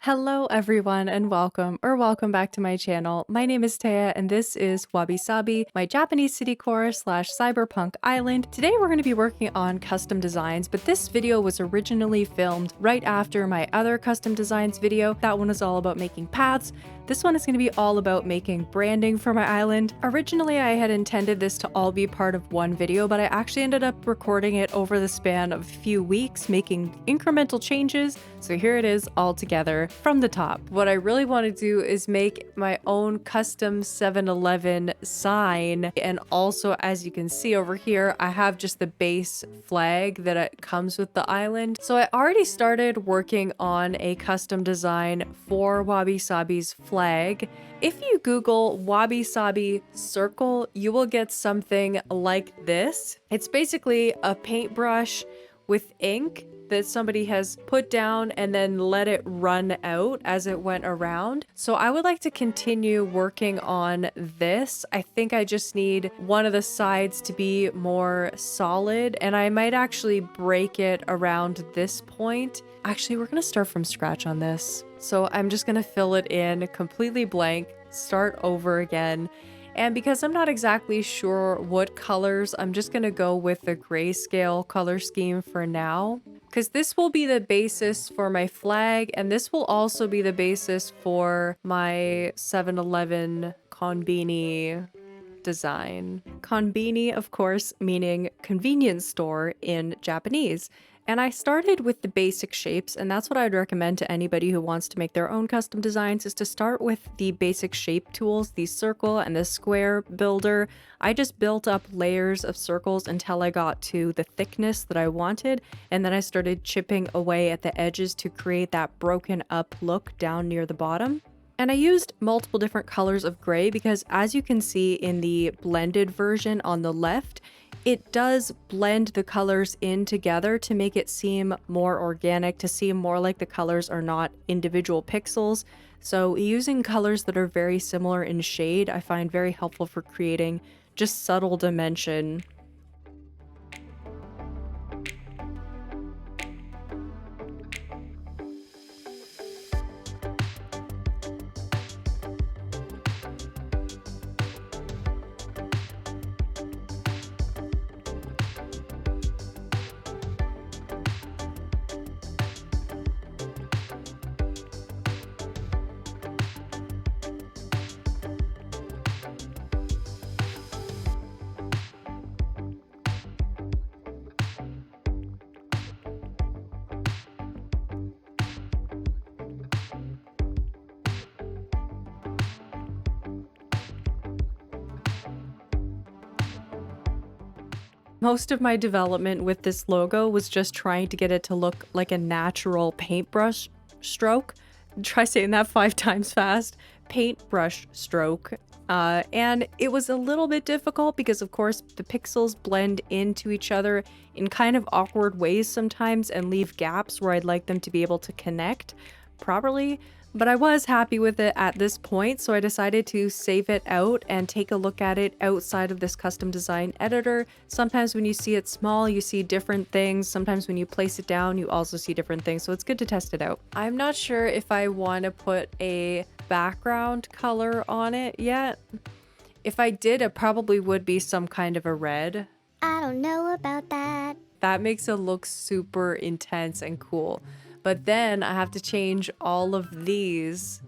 Hello everyone and welcome back to my channel. My name is Taya and this is Wabi Sabi, my Japanese Citycore slash cyberpunk island. Today we're going to be working on custom designs, but this video was originally filmed right after my other custom designs video. That one is all about making paths. This one is going to be all about making branding for my island. Originally, I had intended this to all be part of one video, but I actually ended up recording it over the span of a few weeks, making incremental changes. So here it is all together from the top. What I really want to do is make my own custom 7-Eleven sign. And also, as you can see over here, I have just the base flag that it comes with the island. So I already started working on a custom design for Wabi Sabi's flag. If you Google Wabi Sabi circle, you will get something like this. It's basically a paintbrush with ink that somebody has put down and then let it run out as it went around. So I would like to continue working on this. I think I just need one of the sides to be more solid, and I might actually break it around this point. Actually, we're gonna start from scratch on this. So I'm just gonna fill it in completely blank, start over again. And because I'm not exactly sure what colors, I'm just gonna go with the grayscale color scheme for now, because this will be the basis for my flag, and this will also be the basis for my 7-Eleven Konbini design. Konbini, of course, meaning convenience store in Japanese. And I started with the basic shapes, and that's what I'd recommend to anybody who wants to make their own custom designs, is to start with the basic shape tools, the circle and the square builder. I just built up layers of circles until I got to the thickness that I wanted, and then I started chipping away at the edges to create that broken up look down near the bottom. And I used multiple different colors of gray because, as you can see in the blended version on the left, it does blend the colors in together to make it seem more organic, to seem more like the colors are not individual pixels. So using colors that are very similar in shade, I find very helpful for creating just subtle dimension. Most of my development with this logo was just trying to get it to look like a natural paintbrush stroke. Try saying that 5 times fast. Paintbrush stroke. And it was a little bit difficult because, of course, the pixels blend into each other in kind of awkward ways sometimes and leave gaps where I'd like them to be able to connect properly. But I was happy with it at this point, so I decided to save it out and take a look at it outside of this custom design editor. Sometimes when you see it small, you see different things. Sometimes when you place it down, you also see different things, so it's good to test it out. I'm not sure if I want to put a background color on it yet. If I did, it probably would be some kind of a red. I don't know about that. That makes it look super intense and cool. But then I have to change all of these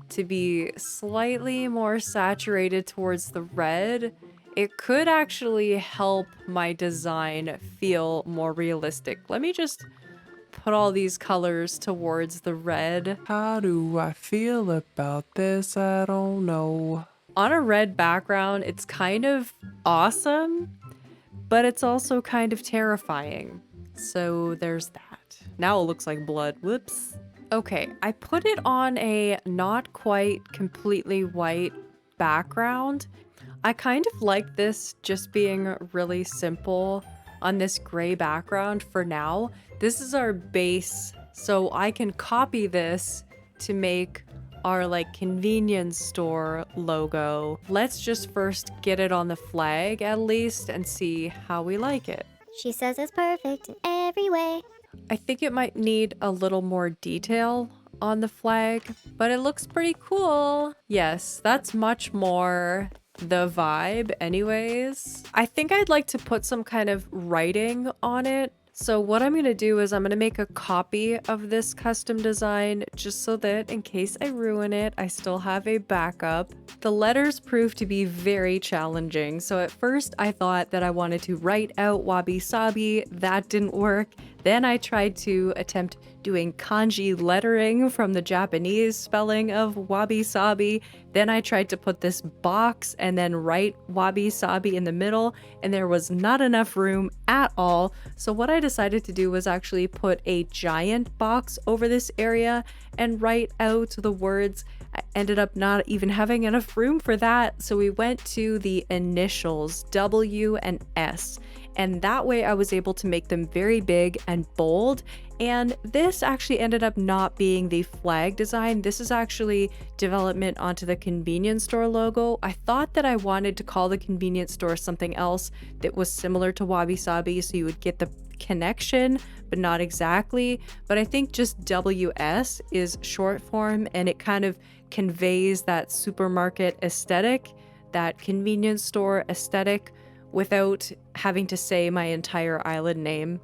to be slightly more saturated towards the red. It could actually help my design feel more realistic. Let me just put all these colors towards the red. How do I feel about this? I don't know. On a red background, it's kind of awesome, but it's also kind of terrifying. So there's that. Now it looks like blood. Whoops. Okay, I put it on a not quite completely white background. I kind of like this just being really simple on this gray background for now. This is our base, so I can copy this to make our like convenience store logo. Let's just first get it on the flag at least and see how we like it. She says it's perfect in every way. I think it might need a little more detail on the flag, but it looks pretty cool. Yes, that's much more the vibe anyways. I think I'd like to put some kind of writing on it. So what I'm going to do is I'm going to make a copy of this custom design just so that in case I ruin it, I still have a backup. The letters proved to be very challenging. So at first I thought that I wanted to write out wabi sabi. That didn't work. Then I tried to attempt doing kanji lettering from the Japanese spelling of wabi sabi. Then I tried to put this box and then write wabi sabi in the middle, and there was not enough room at all. So what I decided to do was actually put a giant box over this area and write out the words. I ended up not even having enough room for that, so we went to the initials W and S, and that way I was able to make them very big and bold. And this actually ended up not being the flag design. This is actually development onto the convenience store logo. I thought that I wanted to call the convenience store something else that was similar to wabi sabi, so you would get the connection, but not exactly. But I think just WS is short form, and it kind of conveys that supermarket aesthetic, that convenience store aesthetic, without having to say my entire island name.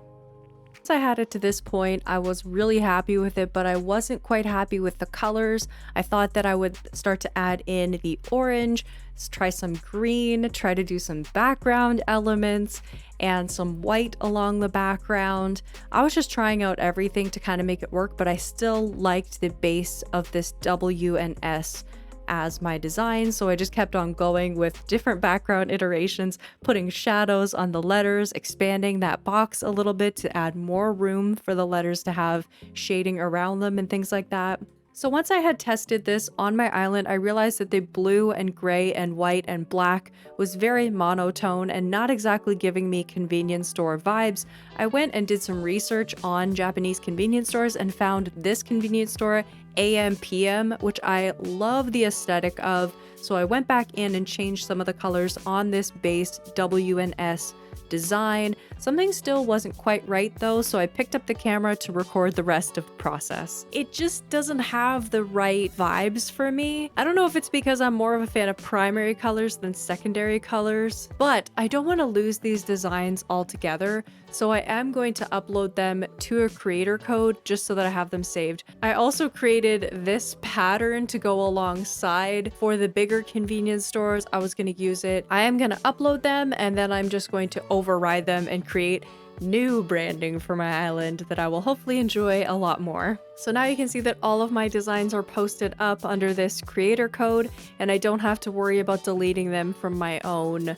Once I had it to this point, I was really happy with it, but I wasn't quite happy with the colors. I thought that I would start to add in the orange, try some green, try to do some background elements, and some white along the background. I was just trying out everything to kind of make it work, but I still liked the base of this W and S as my design, so I just kept on going with different background iterations, putting shadows on the letters, expanding that box a little bit to add more room for the letters to have shading around them and things like that. So once I had tested this on my island, I realized that the blue and gray and white and black was very monotone and not exactly giving me convenience store vibes. I went and did some research on Japanese convenience stores and found this convenience store, AM PM, which I love the aesthetic of. So I went back in and changed some of the colors on this base W and S design. Something still wasn't quite right though, so I picked up the camera to record the rest of the process. It just doesn't have the right vibes for me. I don't know if it's because I'm more of a fan of primary colors than secondary colors, but I don't want to lose these designs altogether, so I am going to upload them to a creator code just so that I have them saved. I also created this pattern to go alongside for the bigger convenience stores. I was going to use it. I am going to upload them, and then I'm just going to override them and create new branding for my island that I will hopefully enjoy a lot more. So now you can see that all of my designs are posted up under this creator code, and I don't have to worry about deleting them from my own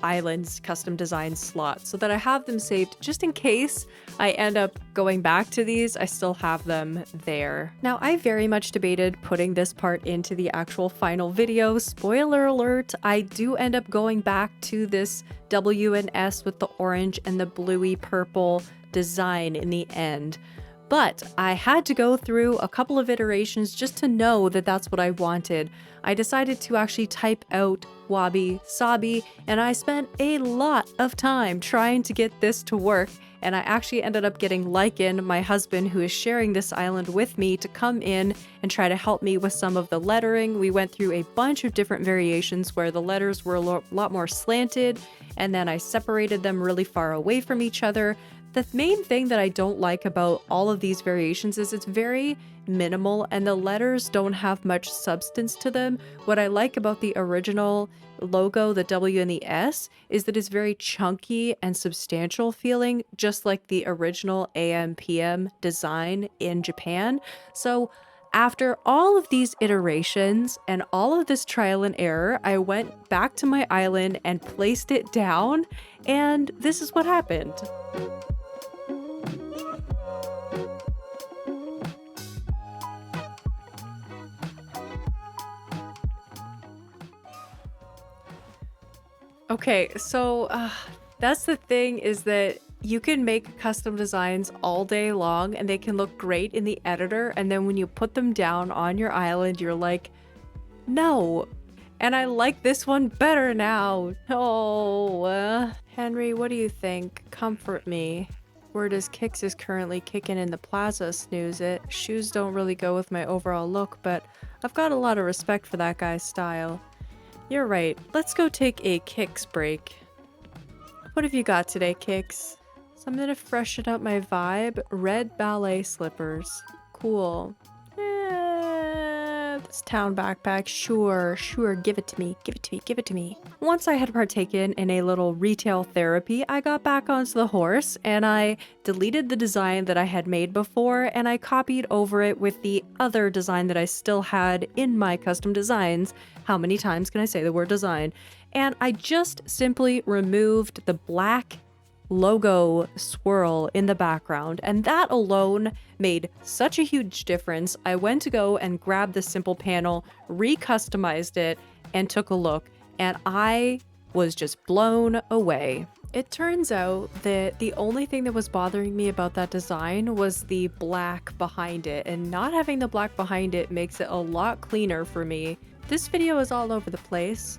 island's custom design slot, so that I have them saved just in case I end up going back to these. I still have them there. Now, I very much debated putting this part into the actual final video. Spoiler alert, I do end up going back to this W and S with the orange and the bluey purple design in the end. But I had to go through a couple of iterations just to know that that's what I wanted. I decided to actually type out wabi sabi, and I spent a lot of time trying to get this to work. And I actually ended up getting Lycan, my husband, who is sharing this island with me, to come in and try to help me with some of the lettering. We went through a bunch of different variations where the letters were a lot more slanted, and then I separated them really far away from each other. The main thing that I don't like about all of these variations is it's very minimal and the letters don't have much substance to them. What I like about the original logo, the W and the S, is that it's very chunky and substantial feeling, just like the original AM PM design in Japan. So after all of these iterations and all of this trial and error, I went back to my island and placed it down, and this is what happened. Okay, so that's the thing, is that you can make custom designs all day long and they can look great in the editor, and then when you put them down on your island, you're like, no. And I like this one better now. Oh, Henry, what do you think? Comfort me. Word is Kix is currently kicking in the plaza, snooze it. Shoes don't really go with my overall look, but I've got a lot of respect for that guy's style. You're right, let's go take a Kix break. What have you got today, Kix? Something to freshen up my vibe. Red ballet slippers. Cool. This town backpack. Sure, give it to me. Give it to me. Once I had partaken in a little retail therapy, I got back onto the horse and I deleted the design that I had made before and I copied over it with the other design that I still had in my custom designs. How many times can I say the word design? And I just simply removed the black logo swirl in the background, and that alone made such a huge difference. I went to go and grab the simple panel, recustomized it, and took a look, and I was just blown away. It turns out that the only thing that was bothering me about that design was the black behind it, and not having the black behind it makes it a lot cleaner for me. This video is all over the place.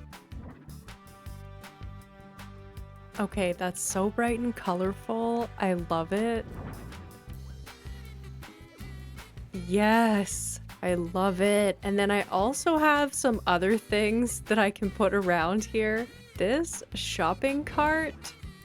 Okay, that's so bright and colorful. I love it. Yes, I love it. And then I also have some other things that I can put around here. This shopping cart,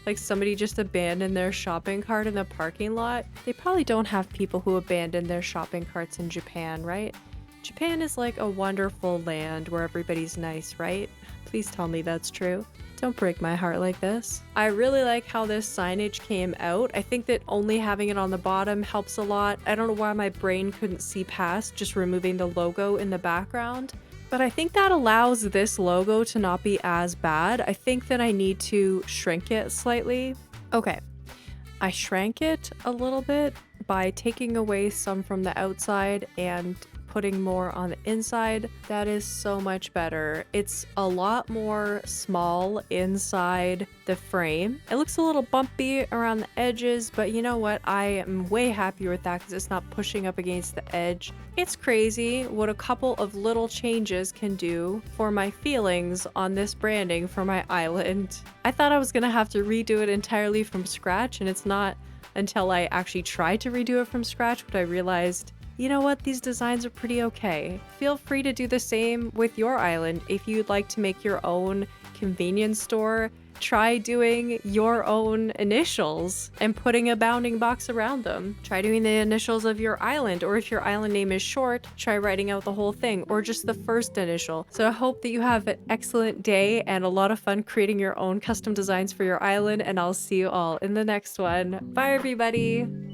like somebody just abandoned their shopping cart in the parking lot. They probably don't have people who abandon their shopping carts in Japan, right? Japan is like a wonderful land where everybody's nice, right? Please tell me that's true. Don't break my heart like this. I really like how this signage came out. I think that only having it on the bottom helps a lot. I don't know why my brain couldn't see past just removing the logo in the background, but I think that allows this logo to not be as bad. I think that I need to shrink it slightly. Okay, I shrank it a little bit by taking away some from the outside and putting more on the inside. That is so much better. It's a lot more small inside the frame. It looks a little bumpy around the edges, but you know what? I am way happier with that because it's not pushing up against the edge. It's crazy what a couple of little changes can do for my feelings on this branding for my island. I thought I was gonna have to redo it entirely from scratch, and it's not until I actually tried to redo it from scratch when I realized, you know what, these designs are pretty okay. Feel free to do the same with your island. If you'd like to make your own convenience store, try doing your own initials and putting a bounding box around them. Try doing the initials of your island, or if your island name is short, try writing out the whole thing, or just the first initial. So I hope that you have an excellent day and a lot of fun creating your own custom designs for your island, and I'll see you all in the next one. Bye, everybody!